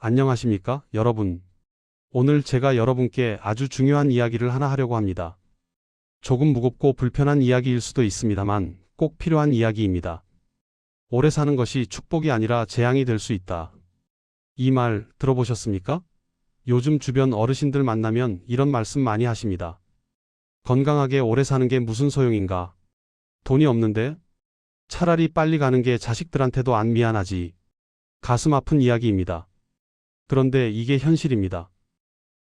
안녕하십니까, 여러분. 오늘 제가 여러분께 아주 중요한 이야기를 하나 하려고 합니다. 조금 무겁고 불편한 이야기일 수도 있습니다만 꼭 필요한 이야기입니다. 오래 사는 것이 축복이 아니라 재앙이 될 수 있다. 이 말 들어보셨습니까? 요즘 주변 어르신들 만나면 이런 말씀 많이 하십니다. 건강하게 오래 사는 게 무슨 소용인가? 돈이 없는데? 차라리 빨리 가는 게 자식들한테도 안 미안하지. 가슴 아픈 이야기입니다. 그런데 이게 현실입니다.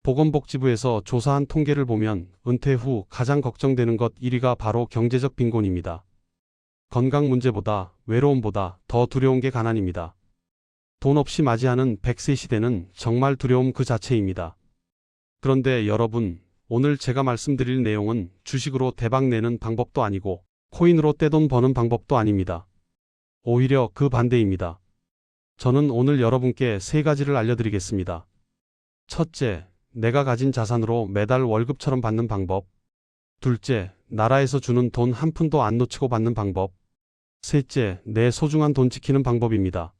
보건복지부에서 조사한 통계를 보면 은퇴 후 가장 걱정되는 것 1위가 바로 경제적 빈곤입니다. 건강 문제보다 외로움보다 더 두려운 게 가난입니다. 돈 없이 맞이하는 100세 시대는 정말 두려움 그 자체입니다. 그런데 여러분, 오늘 제가 말씀드릴 내용은 주식으로 대박 내는 방법도 아니고 코인으로 떼돈 버는 방법도 아닙니다. 오히려 그 반대입니다. 저는 오늘 여러분께 세 가지를 알려드리겠습니다. 첫째, 내가 가진 자산으로 매달 월급처럼 받는 방법. 둘째, 나라에서 주는 돈 한 푼도 안 놓치고 받는 방법. 셋째, 내 소중한 돈 지키는 방법입니다.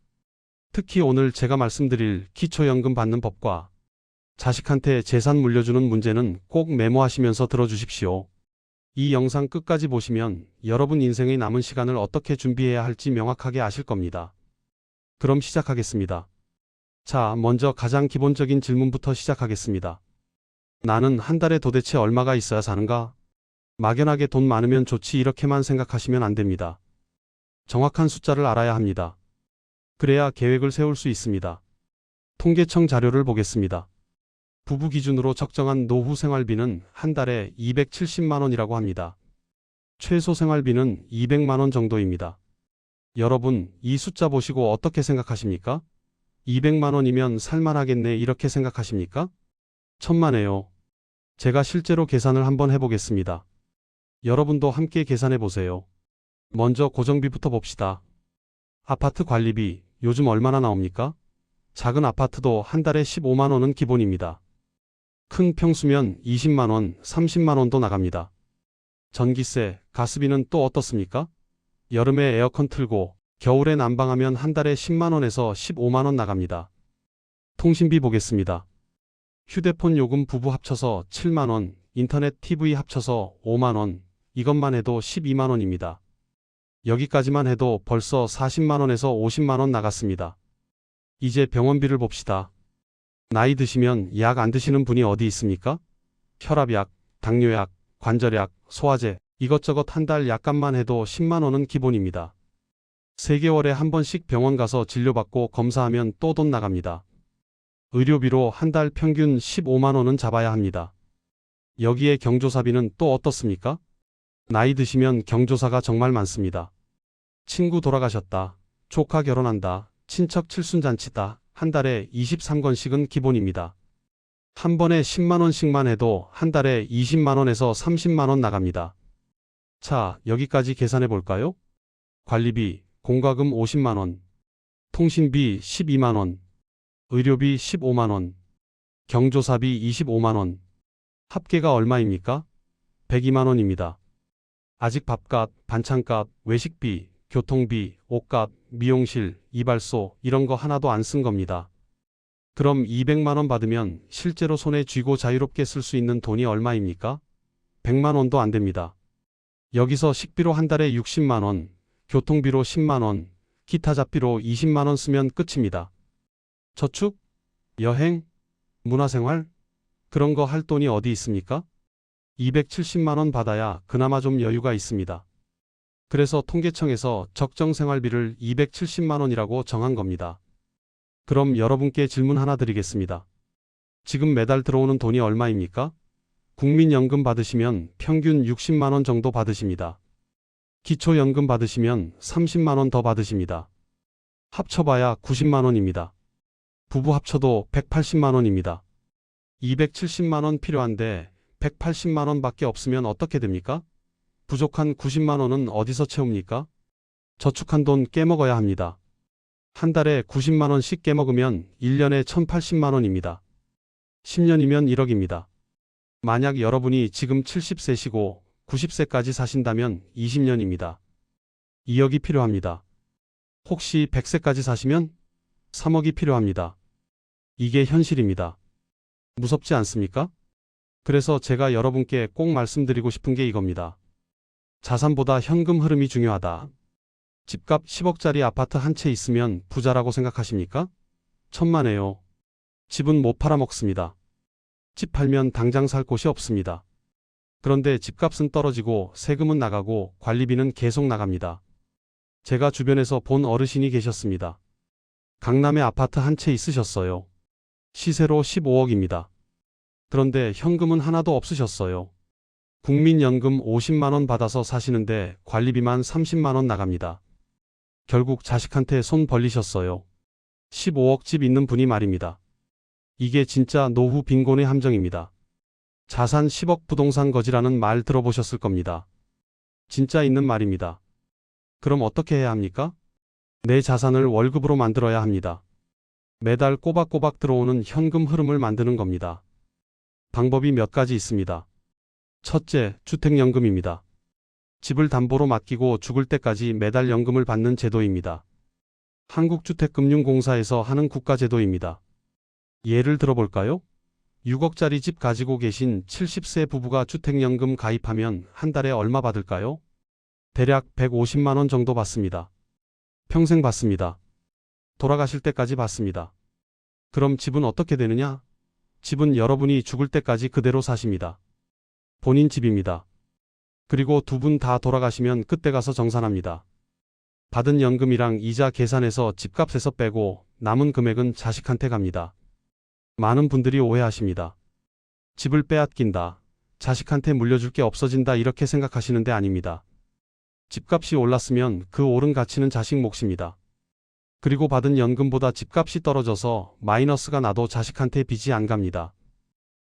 특히 오늘 제가 말씀드릴 기초연금 받는 법과 자식한테 재산 물려주는 문제는 꼭 메모하시면서 들어주십시오. 이 영상 끝까지 보시면 여러분 인생의 남은 시간을 어떻게 준비해야 할지 명확하게 아실 겁니다. 그럼 시작하겠습니다. 자, 먼저 가장 기본적인 질문부터 시작하겠습니다. 나는 한 달에 도대체 얼마가 있어야 사는가? 막연하게 돈 많으면 좋지 이렇게만 생각하시면 안 됩니다. 정확한 숫자를 알아야 합니다. 그래야 계획을 세울 수 있습니다. 통계청 자료를 보겠습니다. 부부 기준으로 적정한 노후 생활비는 한 달에 270만 원이라고 합니다. 최소 생활비는 200만 원 정도입니다. 여러분, 이 숫자 보시고 어떻게 생각하십니까? 200만 원이면 살만하겠네 이렇게 생각하십니까? 천만에요. 제가 실제로 계산을 한번 해보겠습니다. 여러분도 함께 계산해 보세요. 먼저 고정비부터 봅시다. 아파트 관리비 요즘 얼마나 나옵니까? 작은 아파트도 한 달에 15만 원은 기본입니다. 큰 평수면 20만 원, 30만 원도 나갑니다. 전기세, 가스비는 또 어떻습니까? 여름에 에어컨 틀고 겨울에 난방하면 한 달에 10만 원에서 15만 원 나갑니다. 통신비 보겠습니다. 휴대폰 요금 부부 합쳐서 7만 원, 인터넷 TV 합쳐서 5만 원, 이것만 해도 12만 원입니다. 여기까지만 해도 벌써 40만 원에서 50만 원 나갔습니다. 이제 병원비를 봅시다. 나이 드시면 약 안 드시는 분이 어디 있습니까? 혈압약, 당뇨약, 관절약, 소화제, 이것저것 한 달 약값만 해도 10만 원은 기본입니다. 3개월에 한 번씩 병원 가서 진료받고 검사하면 또 돈 나갑니다. 의료비로 한 달 평균 15만 원은 잡아야 합니다. 여기에 경조사비는 또 어떻습니까? 나이 드시면 경조사가 정말 많습니다. 친구 돌아가셨다, 조카 결혼한다, 친척 칠순잔치다, 한 달에 23건씩은 기본입니다. 한 번에 10만 원씩만 해도 한 달에 20만 원에서 30만 원 나갑니다. 자, 여기까지 계산해 볼까요? 관리비, 공과금 50만 원, 통신비 12만 원, 의료비 15만 원, 경조사비 25만 원, 합계가 얼마입니까? 102만 원입니다. 아직 밥값, 반찬값, 외식비, 교통비, 옷값, 미용실, 이발소 이런 거 하나도 안 쓴 겁니다. 그럼 200만 원 받으면 실제로 손에 쥐고 자유롭게 쓸 수 있는 돈이 얼마입니까? 100만 원도 안 됩니다. 여기서 식비로 한 달에 60만 원, 교통비로 10만 원, 기타 잡비로 20만 원 쓰면 끝입니다. 저축? 여행? 문화생활? 그런 거 할 돈이 어디 있습니까? 270만 원 받아야 그나마 좀 여유가 있습니다. 그래서 통계청에서 적정 생활비를 270만 원이라고 정한 겁니다. 그럼 여러분께 질문 하나 드리겠습니다. 지금 매달 들어오는 돈이 얼마입니까? 국민연금 받으시면 평균 60만 원 정도 받으십니다. 기초연금 받으시면 30만 원 더 받으십니다. 합쳐봐야 90만 원입니다. 부부 합쳐도 180만 원입니다. 270만 원 필요한데 180만 원밖에 없으면 어떻게 됩니까? 부족한 90만 원은 어디서 채웁니까? 저축한 돈 깨먹어야 합니다. 한 달에 90만 원씩 깨먹으면 1년에 1080만 원입니다. 10년이면 1억입니다. 만약 여러분이 지금 70세시고 90세까지 사신다면 20년입니다. 2억이 필요합니다. 혹시 100세까지 사시면 3억이 필요합니다. 이게 현실입니다. 무섭지 않습니까? 그래서 제가 여러분께 꼭 말씀드리고 싶은 게 이겁니다. 자산보다 현금 흐름이 중요하다. 집값 10억짜리 아파트 한 채 있으면 부자라고 생각하십니까? 천만에요. 집은 못 팔아먹습니다. 집 팔면 당장 살 곳이 없습니다. 그런데 집값은 떨어지고 세금은 나가고 관리비는 계속 나갑니다. 제가 주변에서 본 어르신이 계셨습니다. 강남에 아파트 한 채 있으셨어요. 시세로 15억입니다. 그런데 현금은 하나도 없으셨어요. 국민연금 50만 원 받아서 사시는데 관리비만 30만 원 나갑니다. 결국 자식한테 손 벌리셨어요. 15억 집 있는 분이 말입니다. 이게 진짜 노후 빈곤의 함정입니다. 자산 10억 부동산 거지라는 말 들어보셨을 겁니다. 진짜 있는 말입니다. 그럼 어떻게 해야 합니까? 내 자산을 월급으로 만들어야 합니다. 매달 꼬박꼬박 들어오는 현금 흐름을 만드는 겁니다. 방법이 몇 가지 있습니다. 첫째, 주택연금입니다. 집을 담보로 맡기고 죽을 때까지 매달 연금을 받는 제도입니다. 한국주택금융공사에서 하는 국가제도입니다. 예를 들어볼까요? 6억짜리 집 가지고 계신 70세 부부가 주택연금 가입하면 한 달에 얼마 받을까요? 대략 150만 원 정도 받습니다. 평생 받습니다. 돌아가실 때까지 받습니다. 그럼 집은 어떻게 되느냐? 집은 여러분이 죽을 때까지 그대로 사십니다. 본인 집입니다. 그리고 두 분 다 돌아가시면 그때 가서 정산합니다. 받은 연금이랑 이자 계산해서 집값에서 빼고 남은 금액은 자식한테 갑니다. 많은 분들이 오해하십니다. 집을 빼앗긴다, 자식한테 물려줄 게 없어진다 이렇게 생각하시는데 아닙니다. 집값이 올랐으면 그 오른 가치는 자식 몫입니다. 그리고 받은 연금보다 집값이 떨어져서 마이너스가 나도 자식한테 빚이 안 갑니다.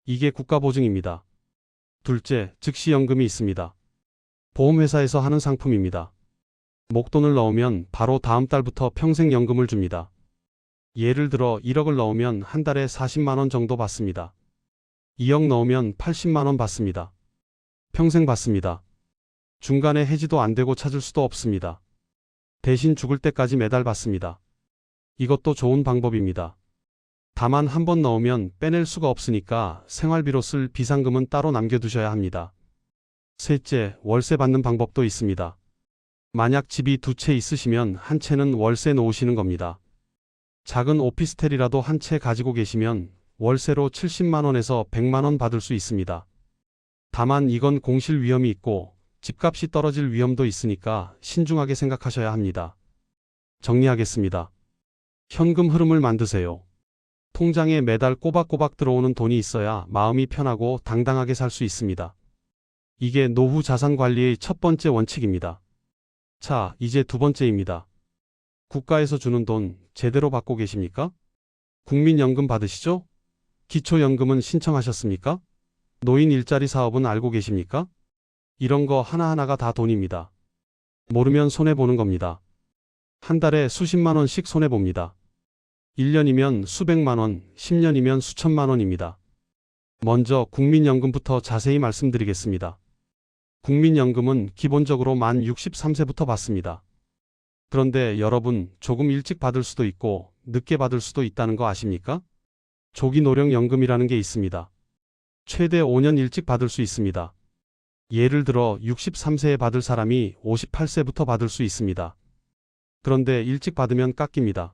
이게 국가보증입니다. 둘째, 즉시연금이 있습니다. 보험회사에서 하는 상품입니다. 목돈을 넣으면 바로 다음 달부터 평생연금을 줍니다. 예를 들어 1억을 넣으면 한 달에 40만 원 정도 받습니다. 2억 넣으면 80만 원 받습니다. 평생 받습니다. 중간에 해지도 안 되고 찾을 수도 없습니다. 대신 죽을 때까지 매달 받습니다. 이것도 좋은 방법입니다. 다만 한 번 넣으면 빼낼 수가 없으니까 생활비로 쓸 비상금은 따로 남겨두셔야 합니다. 셋째, 월세 받는 방법도 있습니다. 만약 집이 두 채 있으시면 한 채는 월세 놓으시는 겁니다. 작은 오피스텔이라도 한 채 가지고 계시면 월세로 70만 원에서 100만 원 받을 수 있습니다. 다만 이건 공실 위험이 있고 집값이 떨어질 위험도 있으니까 신중하게 생각하셔야 합니다. 정리하겠습니다. 현금 흐름을 만드세요. 통장에 매달 꼬박꼬박 들어오는 돈이 있어야 마음이 편하고 당당하게 살 수 있습니다. 이게 노후 자산 관리의 첫 번째 원칙입니다. 자, 이제 두 번째입니다. 국가에서 주는 돈 제대로 받고 계십니까? 국민연금 받으시죠? 기초연금은 신청하셨습니까? 노인 일자리 사업은 알고 계십니까? 이런 거 하나하나가 다 돈입니다. 모르면 손해보는 겁니다. 한 달에 수십만 원씩 손해봅니다. 1년이면 수백만 원, 10년이면 수천만 원입니다. 먼저 국민연금부터 자세히 말씀드리겠습니다. 국민연금은 기본적으로 만 63세부터 받습니다. 그런데 여러분, 조금 일찍 받을 수도 있고 늦게 받을 수도 있다는 거 아십니까? 조기노령연금이라는 게 있습니다. 최대 5년 일찍 받을 수 있습니다. 예를 들어 63세에 받을 사람이 58세부터 받을 수 있습니다. 그런데 일찍 받으면 깎입니다.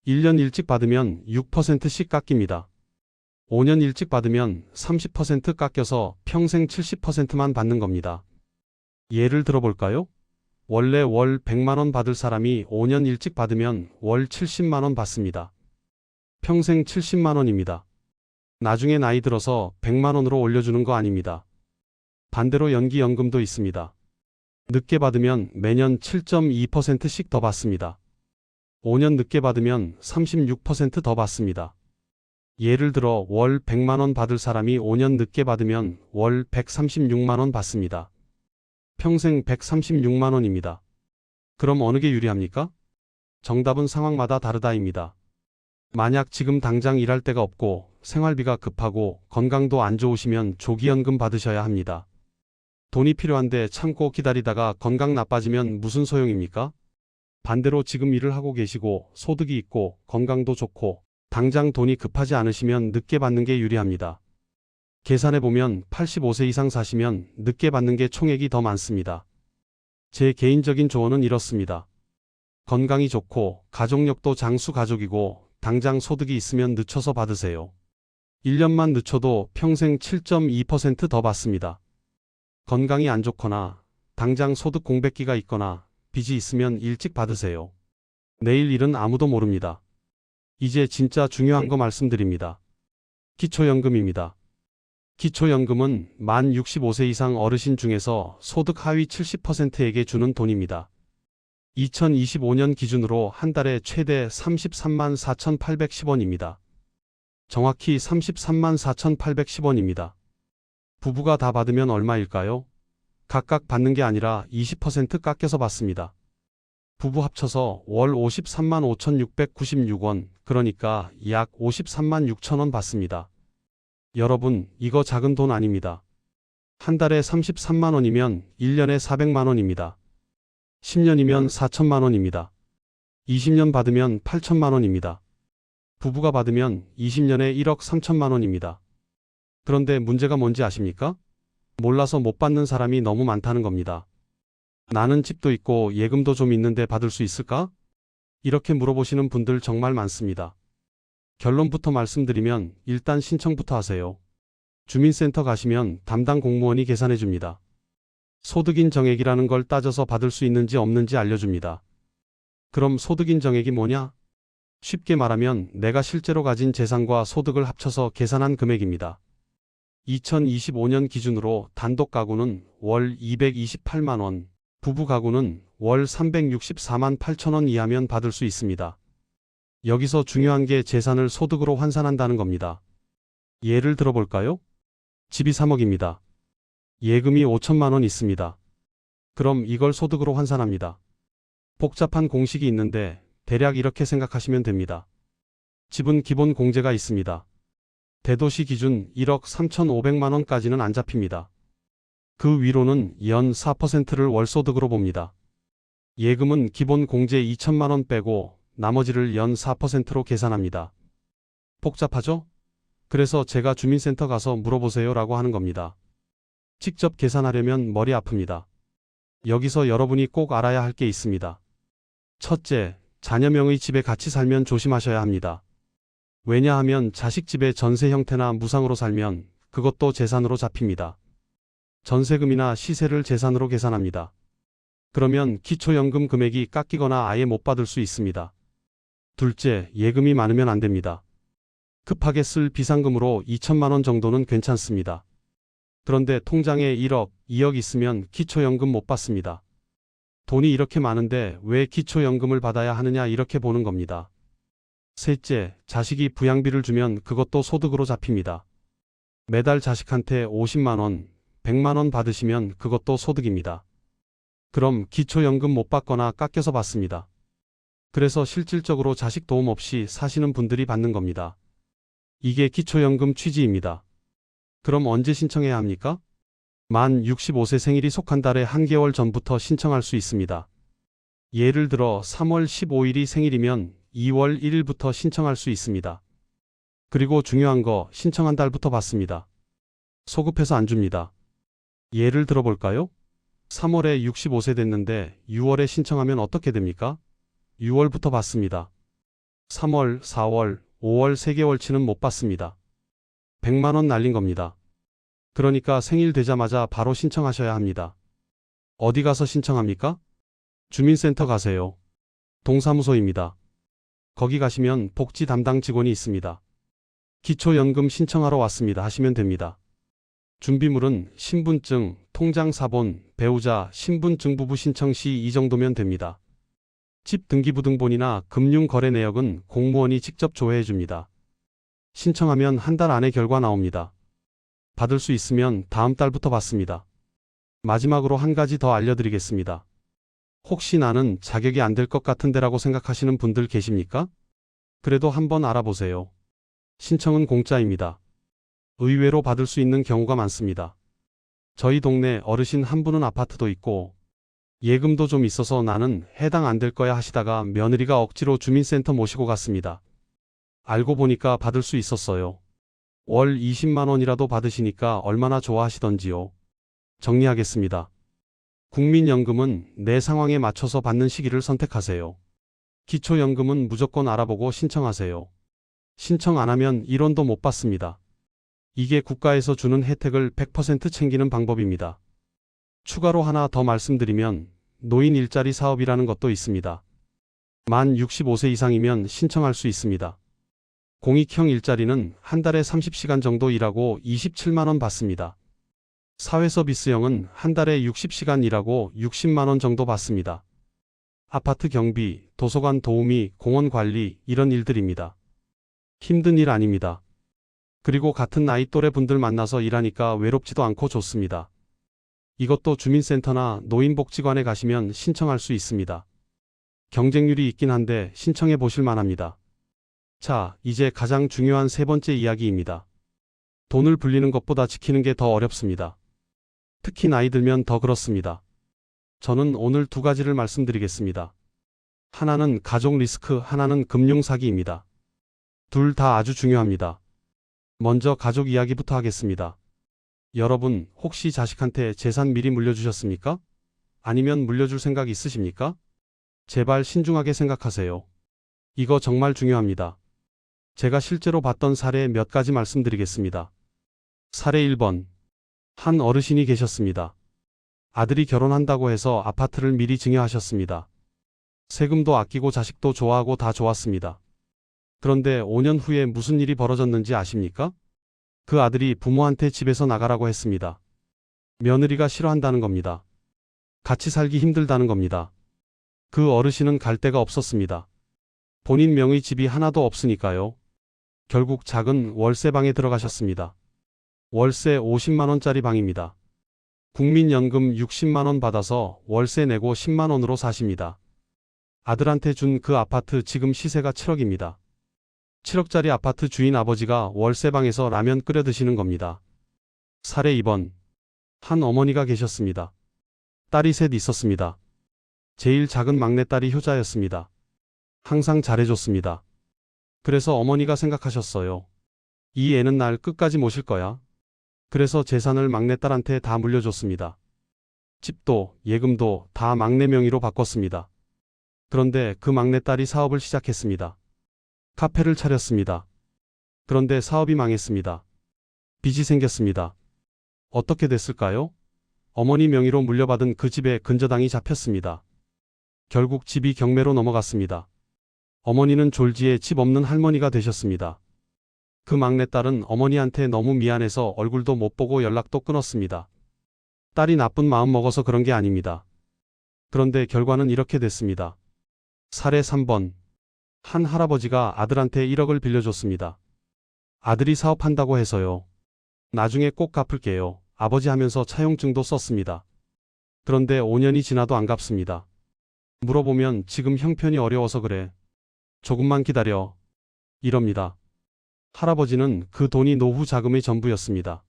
1년 일찍 받으면 6%씩 깎입니다. 5년 일찍 받으면 30% 깎여서 평생 70%만 받는 겁니다. 예를 들어볼까요? 원래 월 100만 원 받을 사람이 5년 일찍 받으면 월 70만 원 받습니다. 평생 70만 원입니다. 나중에 나이 들어서 100만 원으로 올려주는 거 아닙니다. 반대로 연기연금도 있습니다. 늦게 받으면 매년 7.2%씩 더 받습니다. 5년 늦게 받으면 36% 더 받습니다. 예를 들어 월 100만 원 받을 사람이 5년 늦게 받으면 월 136만 원 받습니다. 평생 136만 원입니다. 그럼 어느 게 유리합니까? 정답은 상황마다 다르다입니다. 만약 지금 당장 일할 데가 없고 생활비가 급하고 건강도 안 좋으시면 조기연금 받으셔야 합니다. 돈이 필요한데 참고 기다리다가 건강 나빠지면 무슨 소용입니까? 반대로 지금 일을 하고 계시고 소득이 있고 건강도 좋고 당장 돈이 급하지 않으시면 늦게 받는 게 유리합니다. 계산해보면 85세 이상 사시면 늦게 받는 게 총액이 더 많습니다. 제 개인적인 조언은 이렇습니다. 건강이 좋고 가족력도 장수 가족이고 당장 소득이 있으면 늦춰서 받으세요. 1년만 늦춰도 평생 7.2% 더 받습니다. 건강이 안 좋거나 당장 소득 공백기가 있거나 빚이 있으면 일찍 받으세요. 내일 일은 아무도 모릅니다. 이제 진짜 중요한 거 말씀드립니다. 기초연금입니다. 기초연금은 만 65세 이상 어르신 중에서 소득 하위 70%에게 주는 돈입니다. 2025년 기준으로 한 달에 최대 33만 4,810원입니다. 정확히 33만 4,810원입니다. 부부가 다 받으면 얼마일까요? 각각 받는 게 아니라 20% 깎여서 받습니다. 부부 합쳐서 월 53만 5,696원, 그러니까 약 53만 6천원 받습니다. 여러분, 이거 작은 돈 아닙니다. 한 달에 33만 원이면 1년에 400만 원입니다. 10년이면 4천만 원입니다. 20년 받으면 8천만 원입니다. 부부가 받으면 20년에 1억 3천만 원입니다. 그런데 문제가 뭔지 아십니까? 몰라서 못 받는 사람이 너무 많다는 겁니다. 나는 집도 있고 예금도 좀 있는데 받을 수 있을까? 이렇게 물어보시는 분들 정말 많습니다. 결론부터 말씀드리면 일단 신청부터 하세요. 주민센터 가시면 담당 공무원이 계산해 줍니다. 소득인 정액이라는 걸 따져서 받을 수 있는지 없는지 알려줍니다. 그럼 소득인 정액이 뭐냐? 쉽게 말하면 내가 실제로 가진 재산과 소득을 합쳐서 계산한 금액입니다. 2025년 기준으로 단독 가구는 월 228만 원, 부부 가구는 월 364만 8천 원 이하면 받을 수 있습니다. 여기서 중요한 게 재산을 소득으로 환산한다는 겁니다. 예를 들어볼까요? 집이 3억입니다. 예금이 5천만 원 있습니다. 그럼 이걸 소득으로 환산합니다. 복잡한 공식이 있는데 대략 이렇게 생각하시면 됩니다. 집은 기본 공제가 있습니다. 대도시 기준 1억 3,500만 원까지는 안 잡힙니다. 그 위로는 연 4%를 월소득으로 봅니다. 예금은 기본 공제 2천만 원 빼고 나머지를 연 4%로 계산합니다. 복잡하죠? 그래서 제가 주민센터 가서 물어보세요 라고 하는 겁니다. 직접 계산하려면 머리 아픕니다. 여기서 여러분이 꼭 알아야 할 게 있습니다. 첫째, 자녀명의 집에 같이 살면 조심하셔야 합니다. 왜냐하면 자식 집에 전세 형태나 무상으로 살면 그것도 재산으로 잡힙니다. 전세금이나 시세를 재산으로 계산합니다. 그러면 기초연금 금액이 깎이거나 아예 못 받을 수 있습니다. 둘째, 예금이 많으면 안 됩니다. 급하게 쓸 비상금으로 2천만 원 정도는 괜찮습니다. 그런데 통장에 1억, 2억 있으면 기초연금 못 받습니다. 돈이 이렇게 많은데 왜 기초연금을 받아야 하느냐 이렇게 보는 겁니다. 셋째, 자식이 부양비를 주면 그것도 소득으로 잡힙니다. 매달 자식한테 50만 원, 100만 원 받으시면 그것도 소득입니다. 그럼 기초연금 못 받거나 깎여서 받습니다. 그래서 실질적으로 자식 도움 없이 사시는 분들이 받는 겁니다. 이게 기초연금 취지입니다. 그럼 언제 신청해야 합니까? 만 65세 생일이 속한 달에 한 개월 전부터 신청할 수 있습니다. 예를 들어 3월 15일이 생일이면 2월 1일부터 신청할 수 있습니다. 그리고 중요한 거 신청한 달부터 받습니다. 소급해서 안 줍니다. 예를 들어볼까요? 3월에 65세 됐는데 6월에 신청하면 어떻게 됩니까? 6월부터 받습니다. 3월, 4월, 5월 3개월치는 못 받습니다. 100만 원 날린 겁니다. 그러니까 생일 되자마자 바로 신청하셔야 합니다. 어디 가서 신청합니까? 주민센터 가세요. 동사무소입니다. 거기 가시면 복지 담당 직원이 있습니다. 기초연금 신청하러 왔습니다 하시면 됩니다. 준비물은 신분증, 통장사본, 배우자, 신분증부부 신청 시 이 정도면 됩니다. 집 등기부등본이나 금융거래 내역은 공무원이 직접 조회해 줍니다. 신청하면 한 달 안에 결과 나옵니다. 받을 수 있으면 다음 달부터 받습니다. 마지막으로 한 가지 더 알려드리겠습니다. 혹시 나는 자격이 안 될 것 같은데라고 생각하시는 분들 계십니까? 그래도 한번 알아보세요. 신청은 공짜입니다. 의외로 받을 수 있는 경우가 많습니다. 저희 동네 어르신 한 분은 아파트도 있고 예금도 좀 있어서 나는 해당 안 될 거야 하시다가 며느리가 억지로 주민센터 모시고 갔습니다. 알고 보니까 받을 수 있었어요. 월 20만 원이라도 받으시니까 얼마나 좋아하시던지요. 정리하겠습니다. 국민연금은 내 상황에 맞춰서 받는 시기를 선택하세요. 기초연금은 무조건 알아보고 신청하세요. 신청 안 하면 1원도 못 받습니다. 이게 국가에서 주는 혜택을 100% 챙기는 방법입니다. 추가로 하나 더 말씀드리면 노인 일자리 사업이라는 것도 있습니다. 만 65세 이상이면 신청할 수 있습니다. 공익형 일자리는 한 달에 30시간 정도 일하고 27만 원 받습니다. 사회서비스형은 한 달에 60시간 일하고 60만 원 정도 받습니다. 아파트 경비, 도서관 도우미, 공원 관리 이런 일들입니다. 힘든 일 아닙니다. 그리고 같은 나이 또래 분들 만나서 일하니까 외롭지도 않고 좋습니다. 이것도 주민센터나 노인복지관에 가시면 신청할 수 있습니다. 경쟁률이 있긴 한데 신청해 보실 만합니다. 자, 이제 가장 중요한 세 번째 이야기입니다. 돈을 불리는 것보다 지키는 게 더 어렵습니다. 특히 나이 들면 더 그렇습니다. 저는 오늘 두 가지를 말씀드리겠습니다. 하나는 가족 리스크, 하나는 금융 사기입니다. 둘 다 아주 중요합니다. 먼저 가족 이야기부터 하겠습니다. 여러분, 혹시 자식한테 재산 미리 물려주셨습니까? 아니면 물려줄 생각 있으십니까? 제발 신중하게 생각하세요. 이거 정말 중요합니다. 제가 실제로 봤던 사례 몇 가지 말씀드리겠습니다. 사례 1번. 한 어르신이 계셨습니다. 아들이 결혼한다고 해서 아파트를 미리 증여하셨습니다. 세금도 아끼고 자식도 좋아하고 다 좋았습니다. 그런데 5년 후에 무슨 일이 벌어졌는지 아십니까? 그 아들이 부모한테 집에서 나가라고 했습니다. 며느리가 싫어한다는 겁니다. 같이 살기 힘들다는 겁니다. 그 어르신은 갈 데가 없었습니다. 본인 명의 집이 하나도 없으니까요. 결국 작은 월세방에 들어가셨습니다. 월세 50만 원짜리 방입니다. 국민연금 60만 원 받아서 월세 내고 10만 원으로 사십니다. 아들한테 준 그 아파트 지금 시세가 7억입니다. 7억짜리 아파트 주인 아버지가 월세방에서 라면 끓여 드시는 겁니다. 사례 2번. 한 어머니가 계셨습니다. 딸이 셋 있었습니다. 제일 작은 막내딸이 효자였습니다. 항상 잘해줬습니다. 그래서 어머니가 생각하셨어요. 이 애는 날 끝까지 모실 거야. 그래서 재산을 막내딸한테 다 물려줬습니다. 집도 예금도 다 막내 명의로 바꿨습니다. 그런데 그 막내딸이 사업을 시작했습니다. 카페를 차렸습니다. 그런데 사업이 망했습니다. 빚이 생겼습니다. 어떻게 됐을까요? 어머니 명의로 물려받은 그 집에 근저당이 잡혔습니다. 결국 집이 경매로 넘어갔습니다. 어머니는 졸지에 집 없는 할머니가 되셨습니다. 그 막내딸은 어머니한테 너무 미안해서 얼굴도 못 보고 연락도 끊었습니다. 딸이 나쁜 마음 먹어서 그런 게 아닙니다. 그런데 결과는 이렇게 됐습니다. 사례 3번. 한 할아버지가 아들한테 1억을 빌려줬습니다. 아들이 사업한다고 해서요. 나중에 꼭 갚을게요. 아버지 하면서 차용증도 썼습니다. 그런데 5년이 지나도 안 갚습니다. 물어보면 지금 형편이 어려워서 그래. 조금만 기다려. 이럽니다. 할아버지는 그 돈이 노후 자금의 전부였습니다.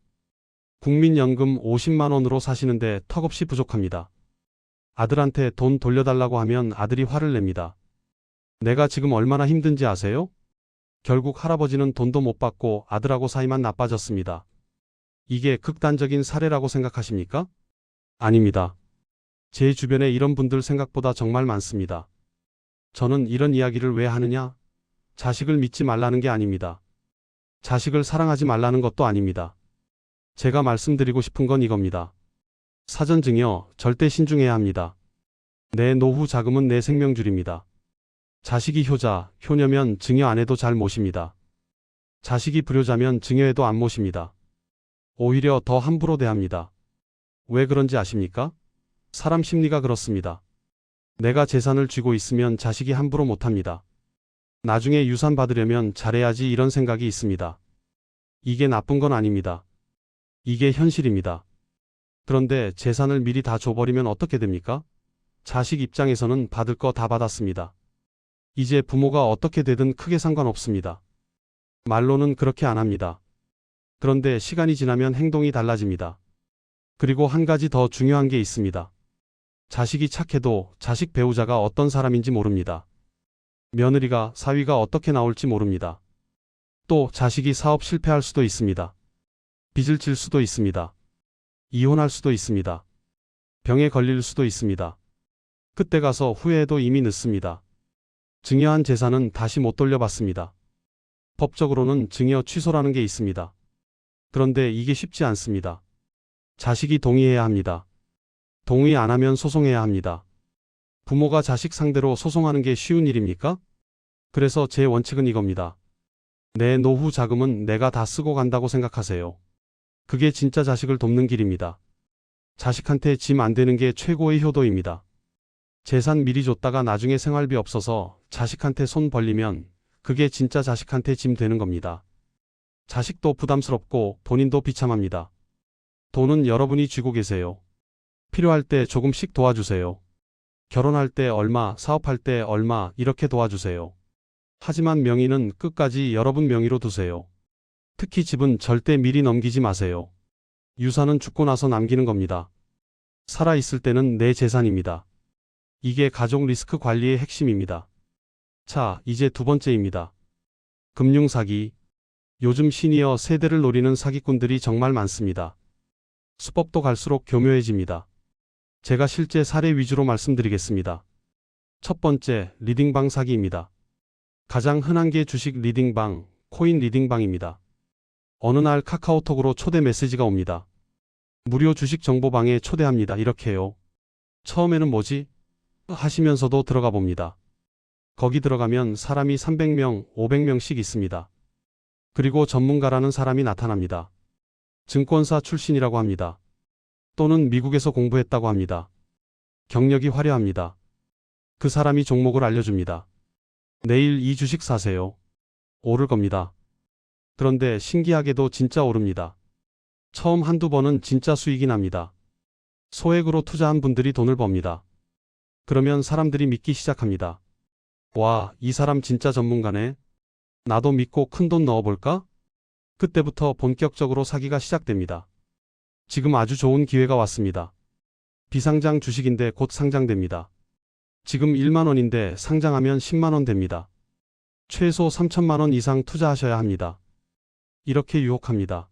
국민연금 50만 원으로 사시는데 턱없이 부족합니다. 아들한테 돈 돌려달라고 하면 아들이 화를 냅니다. 내가 지금 얼마나 힘든지 아세요? 결국 할아버지는 돈도 못 받고 아들하고 사이만 나빠졌습니다. 이게 극단적인 사례라고 생각하십니까? 아닙니다. 제 주변에 이런 분들 생각보다 정말 많습니다. 저는 이런 이야기를 왜 하느냐? 자식을 믿지 말라는 게 아닙니다. 자식을 사랑하지 말라는 것도 아닙니다. 제가 말씀드리고 싶은 건 이겁니다. 사전 증여 절대 신중해야 합니다. 내 노후 자금은 내 생명줄입니다. 자식이 효자, 효녀면 증여 안 해도 잘 모십니다. 자식이 불효자면 증여해도 안 모십니다. 오히려 더 함부로 대합니다. 왜 그런지 아십니까? 사람 심리가 그렇습니다. 내가 재산을 쥐고 있으면 자식이 함부로 못합니다. 나중에 유산 받으려면 잘해야지 이런 생각이 있습니다. 이게 나쁜 건 아닙니다. 이게 현실입니다. 그런데 재산을 미리 다 줘버리면 어떻게 됩니까? 자식 입장에서는 받을 거 다 받았습니다. 이제 부모가 어떻게 되든 크게 상관없습니다. 말로는 그렇게 안 합니다. 그런데 시간이 지나면 행동이 달라집니다. 그리고 한 가지 더 중요한 게 있습니다. 자식이 착해도 자식 배우자가 어떤 사람인지 모릅니다. 며느리가 사위가 어떻게 나올지 모릅니다. 또 자식이 사업 실패할 수도 있습니다. 빚을 질 수도 있습니다. 이혼할 수도 있습니다. 병에 걸릴 수도 있습니다. 그때 가서 후회해도 이미 늦습니다. 증여한 재산은 다시 못 돌려받습니다. 법적으로는 증여 취소라는 게 있습니다. 그런데 이게 쉽지 않습니다. 자식이 동의해야 합니다. 동의 안 하면 소송해야 합니다. 부모가 자식 상대로 소송하는 게 쉬운 일입니까? 그래서 제 원칙은 이겁니다. 내 노후 자금은 내가 다 쓰고 간다고 생각하세요. 그게 진짜 자식을 돕는 길입니다. 자식한테 짐 안 되는 게 최고의 효도입니다. 재산 미리 줬다가 나중에 생활비 없어서 자식한테 손 벌리면 그게 진짜 자식한테 짐 되는 겁니다. 자식도 부담스럽고 본인도 비참합니다. 돈은 여러분이 쥐고 계세요. 필요할 때 조금씩 도와주세요. 결혼할 때 얼마, 사업할 때 얼마 이렇게 도와주세요. 하지만 명의는 끝까지 여러분 명의로 두세요. 특히 집은 절대 미리 넘기지 마세요. 유산은 죽고 나서 남기는 겁니다. 살아있을 때는 내 재산입니다. 이게 가족 리스크 관리의 핵심입니다. 자, 이제 두 번째입니다. 금융 사기. 요즘 시니어 세대를 노리는 사기꾼들이 정말 많습니다. 수법도 갈수록 교묘해집니다. 제가 실제 사례 위주로 말씀드리겠습니다. 첫 번째, 리딩방 사기입니다. 가장 흔한 게 주식 리딩방, 코인 리딩방입니다. 어느 날 카카오톡으로 초대 메시지가 옵니다. 무료 주식 정보방에 초대합니다. 이렇게요. 처음에는 뭐지? 하시면서도 들어가 봅니다. 거기 들어가면 사람이 300명, 500명씩 있습니다. 그리고 전문가라는 사람이 나타납니다. 증권사 출신이라고 합니다. 또는 미국에서 공부했다고 합니다. 경력이 화려합니다. 그 사람이 종목을 알려줍니다. 내일 이 주식 사세요. 오를 겁니다. 그런데 신기하게도 진짜 오릅니다. 처음 한두 번은 진짜 수익이 납니다. 소액으로 투자한 분들이 돈을 법니다. 그러면 사람들이 믿기 시작합니다. 와, 이 사람 진짜 전문가네. 나도 믿고 큰돈 넣어볼까? 그때부터 본격적으로 사기가 시작됩니다. 지금 아주 좋은 기회가 왔습니다. 비상장 주식인데 곧 상장됩니다. 지금 1만 원인데 상장하면 10만 원 됩니다. 최소 3천만 원 이상 투자하셔야 합니다. 이렇게 유혹합니다.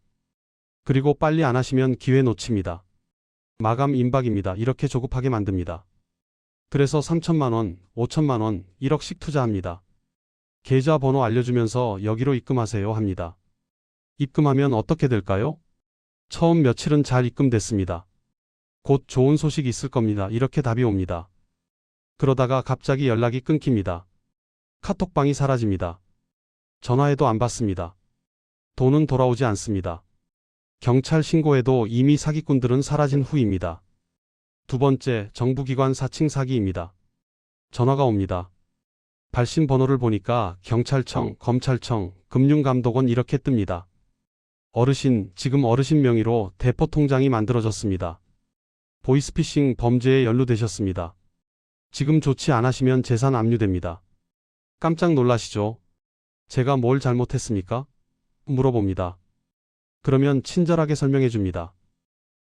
그리고 빨리 안 하시면 기회 놓칩니다. 마감 임박입니다. 이렇게 조급하게 만듭니다. 그래서 3천만 원, 5천만 원, 1억씩 투자합니다. 계좌번호 알려주면서 여기로 입금하세요 합니다. 입금하면 어떻게 될까요? 처음 며칠은 잘 입금됐습니다. 곧 좋은 소식이 있을 겁니다. 이렇게 답이 옵니다. 그러다가 갑자기 연락이 끊깁니다. 카톡방이 사라집니다. 전화해도 안 받습니다. 돈은 돌아오지 않습니다. 경찰 신고해도 이미 사기꾼들은 사라진 후입니다. 두 번째, 정부기관 사칭 사기입니다. 전화가 옵니다. 발신 번호를 보니까 경찰청, 검찰청, 금융감독원 이렇게 뜹니다. 어르신, 지금 어르신 명의로 대포 통장이 만들어졌습니다. 보이스피싱 범죄에 연루되셨습니다. 지금 조치 안 하시면 재산 압류됩니다. 깜짝 놀라시죠? 제가 뭘 잘못했습니까? 물어봅니다. 그러면 친절하게 설명해 줍니다.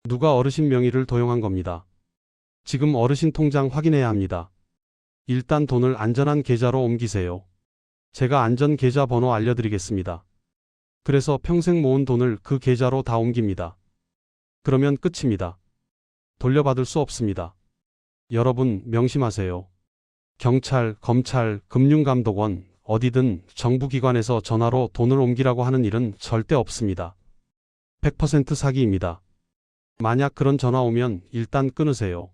누가 어르신 명의를 도용한 겁니다. 지금 어르신 통장 확인해야 합니다. 일단 돈을 안전한 계좌로 옮기세요. 제가 안전 계좌 번호 알려드리겠습니다. 그래서 평생 모은 돈을 그 계좌로 다 옮깁니다. 그러면 끝입니다. 돌려받을 수 없습니다. 여러분 명심하세요. 경찰, 검찰, 금융감독원, 어디든 정부기관에서 전화로 돈을 옮기라고 하는 일은 절대 없습니다. 100% 사기입니다. 만약 그런 전화 오면 일단 끊으세요.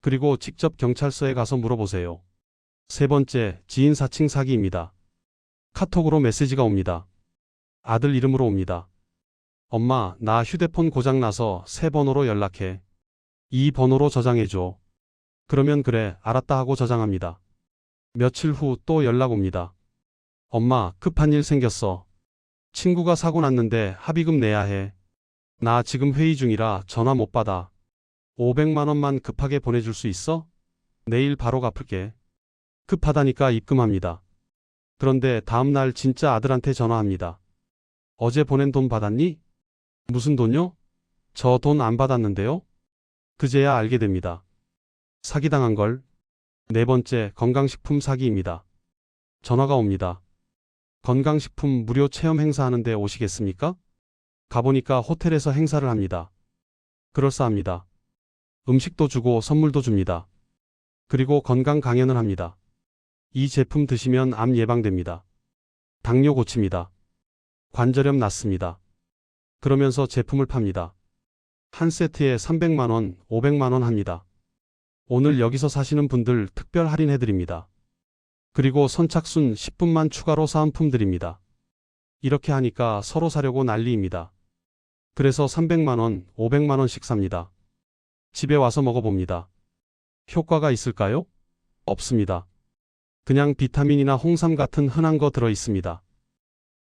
그리고 직접 경찰서에 가서 물어보세요. 세 번째, 지인 사칭 사기입니다. 카톡으로 메시지가 옵니다. 아들 이름으로 옵니다. 엄마, 나 휴대폰 고장나서 새 번호로 연락해. 이 번호로 저장해줘. 그러면 그래, 알았다 하고 저장합니다. 며칠 후 또 연락 옵니다. 엄마, 급한 일 생겼어. 친구가 사고 났는데 합의금 내야 해. 나 지금 회의 중이라 전화 못 받아. 500만 원만 급하게 보내줄 수 있어? 내일 바로 갚을게. 급하다니까 입금합니다. 그런데 다음날 진짜 아들한테 전화합니다. 어제 보낸 돈 받았니? 무슨 돈요? 저 돈 안 받았는데요? 그제야 알게 됩니다. 사기당한 걸. 네 번째, 건강식품 사기입니다. 전화가 옵니다. 건강식품 무료 체험 행사하는데 오시겠습니까? 가보니까 호텔에서 행사를 합니다. 그럴싸합니다. 음식도 주고 선물도 줍니다. 그리고 건강 강연을 합니다. 이 제품 드시면 암 예방됩니다. 당뇨 고칩니다. 관절염 낫습니다. 그러면서 제품을 팝니다. 한 세트에 300만 원, 500만 원 합니다. 오늘 여기서 사시는 분들 특별 할인해드립니다. 그리고 선착순 10분만 추가로 사은품 드립니다. 이렇게 하니까 서로 사려고 난리입니다. 그래서 300만 원, 500만 원씩 삽니다. 집에 와서 먹어봅니다. 효과가 있을까요? 없습니다. 그냥 비타민이나 홍삼 같은 흔한 거 들어 있습니다.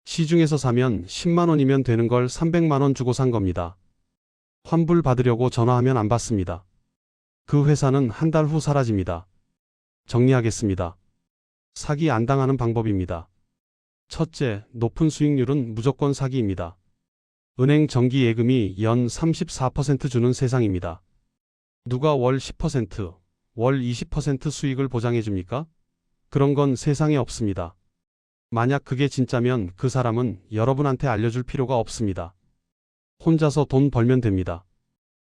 시중에서 사면 10만 원이면 되는 걸 300만 원 주고 산 겁니다. 환불 받으려고 전화하면 안 받습니다. 그 회사는 한 달 후 사라집니다. 정리하겠습니다. 사기 안 당하는 방법입니다. 첫째, 높은 수익률은 무조건 사기입니다. 은행 정기 예금이 연 34% 주는 세상입니다. 누가 월 10%, 월 20% 수익을 보장해 줍니까? 그런 건 세상에 없습니다. 만약 그게 진짜면 그 사람은 여러분한테 알려줄 필요가 없습니다. 혼자서 돈 벌면 됩니다.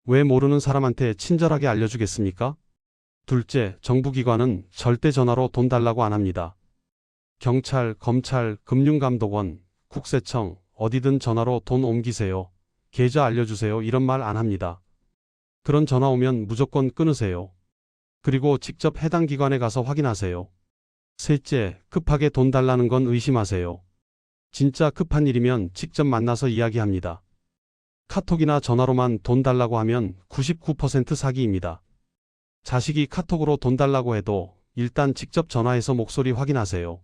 왜 모르는 사람한테 친절하게 알려주겠습니까? 둘째, 정부기관은 절대 전화로 돈 달라고 안 합니다. 경찰, 검찰, 금융감독원, 국세청, 어디든 전화로 돈 옮기세요. 계좌 알려주세요. 이런 말 안 합니다. 그런 전화 오면 무조건 끊으세요. 그리고 직접 해당 기관에 가서 확인하세요. 셋째, 급하게 돈 달라는 건 의심하세요. 진짜 급한 일이면 직접 만나서 이야기합니다. 카톡이나 전화로만 돈 달라고 하면 99% 사기입니다. 자식이 카톡으로 돈 달라고 해도 일단 직접 전화해서 목소리 확인하세요.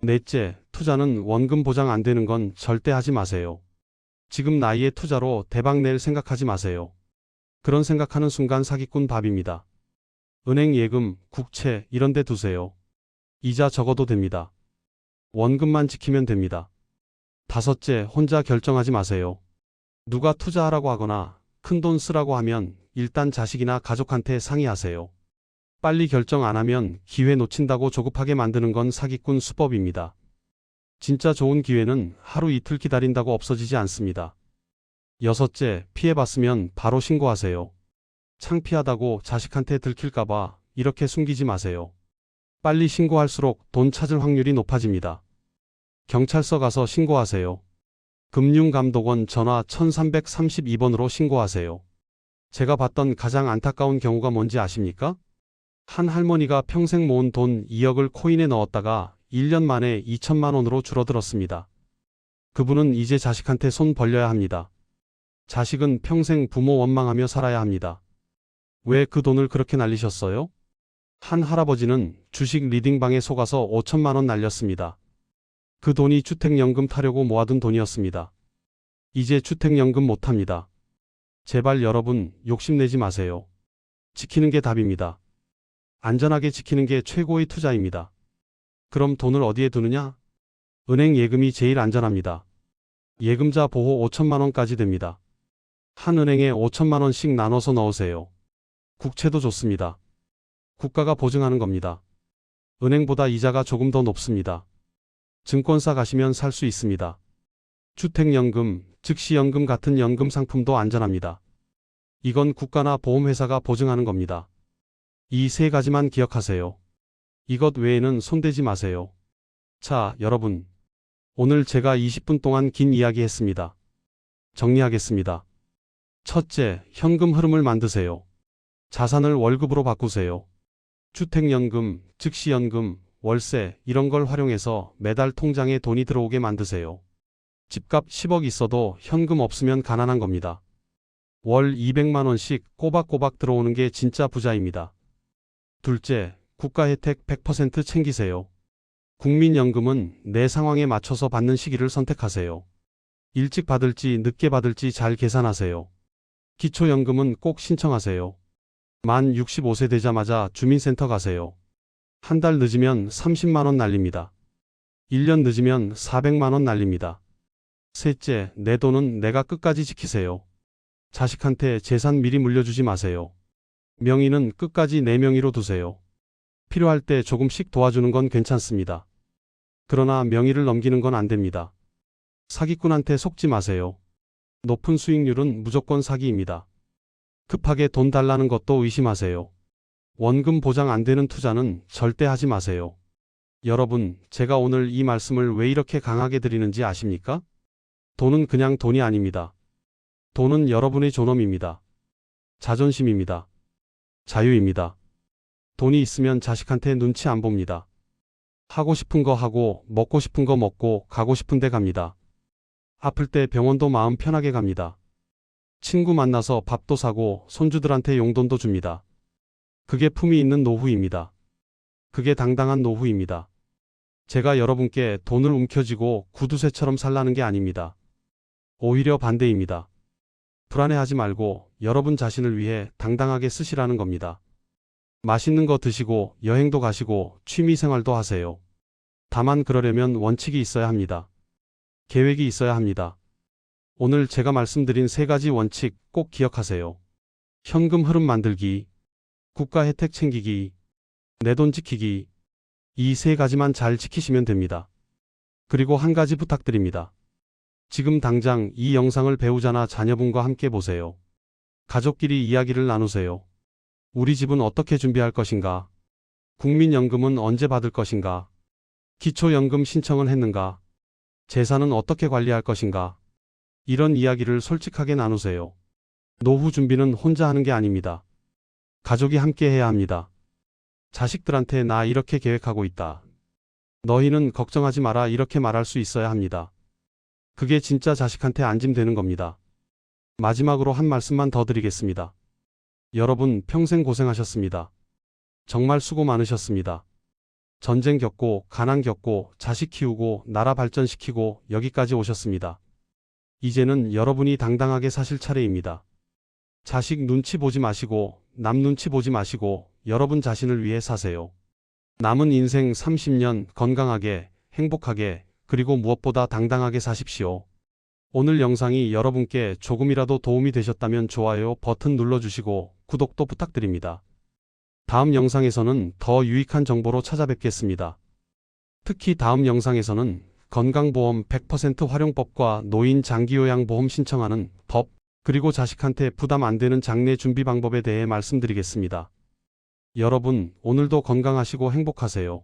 넷째, 투자는 원금 보장 안 되는 건 절대 하지 마세요. 지금 나이에 투자로 대박 낼 생각하지 마세요. 그런 생각하는 순간 사기꾼 밥입니다. 은행 예금, 국채 이런 데 두세요. 이자 적어도 됩니다. 원금만 지키면 됩니다. 다섯째, 혼자 결정하지 마세요. 누가 투자하라고 하거나 큰돈 쓰라고 하면 일단 자식이나 가족한테 상의하세요. 빨리 결정 안 하면 기회 놓친다고 조급하게 만드는 건 사기꾼 수법입니다. 진짜 좋은 기회는 하루 이틀 기다린다고 없어지지 않습니다. 여섯째, 피해봤으면 바로 신고하세요. 창피하다고 자식한테 들킬까봐 이렇게 숨기지 마세요. 빨리 신고할수록 돈 찾을 확률이 높아집니다. 경찰서 가서 신고하세요. 금융감독원 전화 1332번으로 신고하세요. 제가 봤던 가장 안타까운 경우가 뭔지 아십니까? 한 할머니가 평생 모은 돈 2억을 코인에 넣었다가 1년 만에 2천만 원으로 줄어들었습니다. 그분은 이제 자식한테 손 벌려야 합니다. 자식은 평생 부모 원망하며 살아야 합니다. 왜 그 돈을 그렇게 날리셨어요? 한 할아버지는 주식 리딩방에 속아서 5천만 원 날렸습니다. 그 돈이 주택연금 타려고 모아둔 돈이었습니다. 이제 주택연금 못합니다. 제발 여러분 욕심내지 마세요. 지키는 게 답입니다. 안전하게 지키는 게 최고의 투자입니다. 그럼 돈을 어디에 두느냐? 은행 예금이 제일 안전합니다. 예금자 보호 5천만 원까지 됩니다. 한 은행에 5천만 원씩 나눠서 넣으세요. 국채도 좋습니다. 국가가 보증하는 겁니다. 은행보다 이자가 조금 더 높습니다. 증권사 가시면 살 수 있습니다. 주택연금, 즉시연금 같은 연금 상품도 안전합니다. 이건 국가나 보험회사가 보증하는 겁니다. 이 세 가지만 기억하세요. 이것 외에는 손대지 마세요. 자, 여러분. 오늘 제가 20분 동안 긴 이야기 했습니다. 정리하겠습니다. 첫째, 현금 흐름을 만드세요. 자산을 월급으로 바꾸세요. 주택연금, 즉시연금, 월세 이런 걸 활용해서 매달 통장에 돈이 들어오게 만드세요. 집값 10억 있어도 현금 없으면 가난한 겁니다. 월 200만 원씩 꼬박꼬박 들어오는 게 진짜 부자입니다. 둘째, 국가 혜택 100% 챙기세요. 국민연금은 내 상황에 맞춰서 받는 시기를 선택하세요. 일찍 받을지 늦게 받을지 잘 계산하세요. 기초연금은 꼭 신청하세요. 만 65세 되자마자 주민센터 가세요. 한 달 늦으면 30만 원 날립니다. 1년 늦으면 400만 원 날립니다. 셋째, 내 돈은 내가 끝까지 지키세요. 자식한테 재산 미리 물려주지 마세요. 명의는 끝까지 내 명의로 두세요. 필요할 때 조금씩 도와주는 건 괜찮습니다. 그러나 명의를 넘기는 건 안 됩니다. 사기꾼한테 속지 마세요. 높은 수익률은 무조건 사기입니다. 급하게 돈 달라는 것도 의심하세요. 원금 보장 안 되는 투자는 절대 하지 마세요. 여러분, 제가 오늘 이 말씀을 왜 이렇게 강하게 드리는지 아십니까? 돈은 그냥 돈이 아닙니다. 돈은 여러분의 존엄입니다. 자존심입니다. 자유입니다. 돈이 있으면 자식한테 눈치 안 봅니다. 하고 싶은 거 하고, 먹고 싶은 거 먹고, 가고 싶은 데 갑니다. 아플 때 병원도 마음 편하게 갑니다. 친구 만나서 밥도 사고, 손주들한테 용돈도 줍니다. 그게 품위 있는 노후입니다. 그게 당당한 노후입니다. 제가 여러분께 돈을 움켜쥐고 구두쇠처럼 살라는 게 아닙니다. 오히려 반대입니다. 불안해하지 말고 여러분 자신을 위해 당당하게 쓰시라는 겁니다. 맛있는 거 드시고 여행도 가시고 취미 생활도 하세요. 다만 그러려면 원칙이 있어야 합니다. 계획이 있어야 합니다. 오늘 제가 말씀드린 3가지 원칙 꼭 기억하세요. 현금 흐름 만들기, 국가 혜택 챙기기, 내 돈 지키기. 이 3가지만 잘 지키시면 됩니다. 그리고 한 가지 부탁드립니다. 지금 당장 이 영상을 배우자나 자녀분과 함께 보세요. 가족끼리 이야기를 나누세요. 우리 집은 어떻게 준비할 것인가? 국민연금은 언제 받을 것인가? 기초연금 신청은 했는가? 재산은 어떻게 관리할 것인가? 이런 이야기를 솔직하게 나누세요. 노후 준비는 혼자 하는 게 아닙니다. 가족이 함께 해야 합니다. 자식들한테 나 이렇게 계획하고 있다. 너희는 걱정하지 마라 이렇게 말할 수 있어야 합니다. 그게 진짜 자식한테 안심되는 겁니다. 마지막으로 한 말씀만 더 드리겠습니다. 여러분 평생 고생하셨습니다. 정말 수고 많으셨습니다. 전쟁 겪고 가난 겪고 자식 키우고 나라 발전시키고 여기까지 오셨습니다. 이제는 여러분이 당당하게 사실 차례입니다. 자식 눈치 보지 마시고 남 눈치 보지 마시고 여러분 자신을 위해 사세요. 남은 인생 30년 건강하게 행복하게 그리고 무엇보다 당당하게 사십시오. 오늘 영상이 여러분께 조금이라도 도움이 되셨다면 좋아요 버튼 눌러주시고 구독도 부탁드립니다. 다음 영상에서는 더 유익한 정보로 찾아뵙겠습니다. 특히 다음 영상에서는 건강보험 100% 활용법과 노인 장기요양보험 신청하는 법, 그리고 자식한테 부담 안 되는 장래 준비 방법에 대해 말씀드리겠습니다. 여러분, 오늘도 건강하시고 행복하세요.